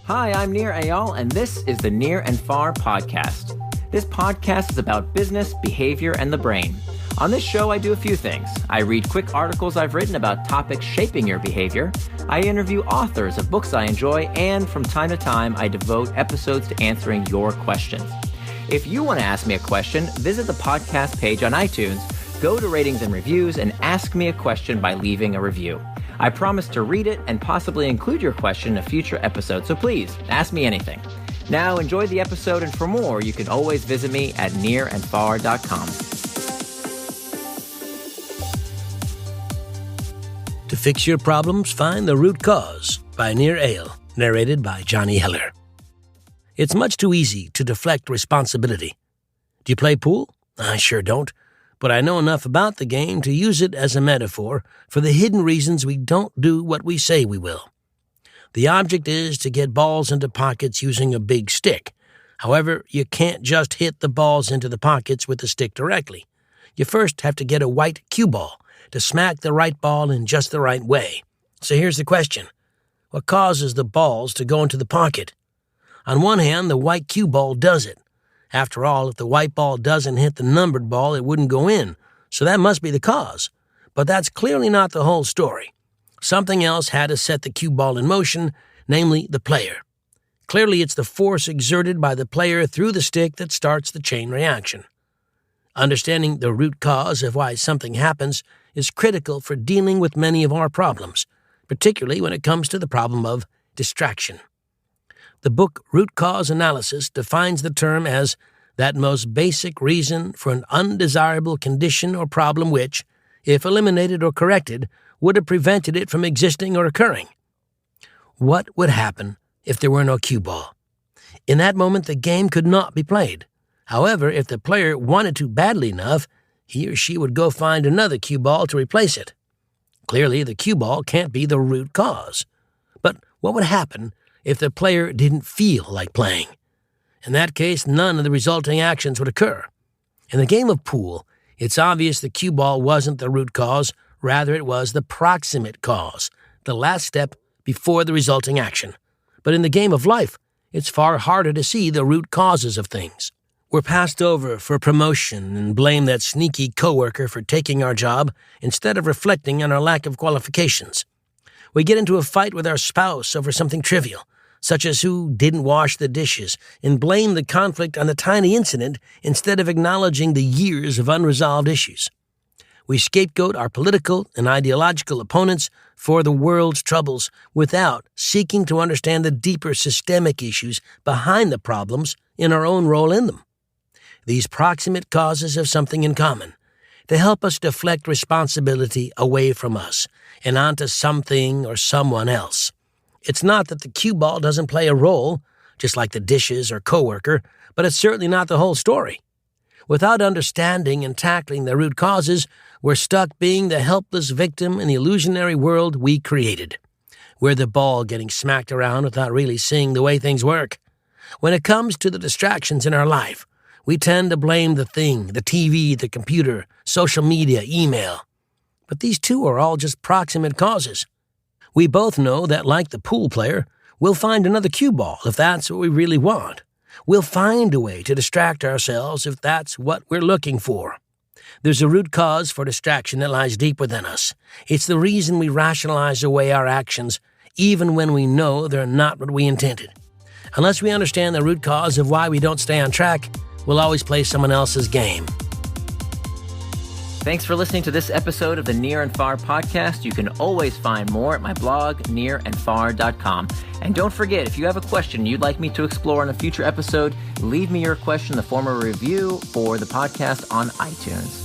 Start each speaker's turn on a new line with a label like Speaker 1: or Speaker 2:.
Speaker 1: Hi, I'm Nir Eyal, and this is the Near and Far podcast. This podcast is about business, behavior, and the brain. On this show, I do a few things. I read quick articles I've written about topics shaping your behavior. I interview authors of books I enjoy, and from time to time, I devote episodes to answering your questions. If you want to ask me a question, visit the podcast page on iTunes, go to ratings and reviews, and ask me a question by leaving a review. I promise to read it and possibly include your question in a future episode, so please, ask me anything. Now, enjoy the episode, and for more, you can always visit me at nearandfar.com.
Speaker 2: To fix your problems, find the root cause by Nir Eyal, narrated by Johnny Heller. It's much too easy to deflect responsibility. Do you play pool? I sure don't, but I know enough about the game to use it as a metaphor for the hidden reasons we don't do what we say we will. The object is to get balls into pockets using a big stick. However, you can't just hit the balls into the pockets with the stick directly. You first have to get a white cue ball to smack the right ball in just the right way. So here's the question. What causes the balls to go into the pocket? On one hand, the white cue ball does it. After all, if the white ball doesn't hit the numbered ball, it wouldn't go in. So that must be the cause. But that's clearly not the whole story. Something else had to set the cue ball in motion, namely the player. Clearly, it's the force exerted by the player through the stick that starts the chain reaction. Understanding the root cause of why something happens is critical for dealing with many of our problems, particularly when it comes to the problem of distraction. The book Root Cause Analysis defines the term as that most basic reason for an undesirable condition or problem which, if eliminated or corrected, would have prevented it from existing or occurring. What would happen if there were no cue ball? In that moment, the game could not be played. However, if the player wanted to badly enough, he or she would go find another cue ball to replace it. Clearly, the cue ball can't be the root cause. But what would happen if the player didn't feel like playing? In that case, none of the resulting actions would occur. In the game of pool, it's obvious the cue ball wasn't the root cause, rather it was the proximate cause, the last step before the resulting action. But in the game of life, it's far harder to see the root causes of things. We're passed over for promotion and blame that sneaky coworker for taking our job instead of reflecting on our lack of qualifications. We get into a fight with our spouse over something trivial, such as who didn't wash the dishes, and blame the conflict on the tiny incident instead of acknowledging the years of unresolved issues. We scapegoat our political and ideological opponents for the world's troubles without seeking to understand the deeper systemic issues behind the problems in our own role in them. These proximate causes have something in common. They help us deflect responsibility away from us and onto something or someone else. It's not that the cue ball doesn't play a role, just like the dishes or coworker, but it's certainly not the whole story. Without understanding and tackling the root causes, we're stuck being the helpless victim in the illusionary world we created. We're the ball getting smacked around without really seeing the way things work. When it comes to the distractions in our life, we tend to blame the thing, the TV, the computer, social media, email. But these two are all just proximate causes. We both know that, like the pool player, we'll find another cue ball if that's what we really want. We'll find a way to distract ourselves if that's what we're looking for. There's a root cause for distraction that lies deep within us. It's the reason we rationalize away our actions, even when we know they're not what we intended. Unless we understand the root cause of why we don't stay on track, we'll always play someone else's game.
Speaker 1: Thanks for listening to this episode of the Near and Far podcast. You can always find more at my blog, nearandfar.com. And don't forget, if you have a question you'd like me to explore in a future episode, leave me your question in the form of a review for the podcast on iTunes.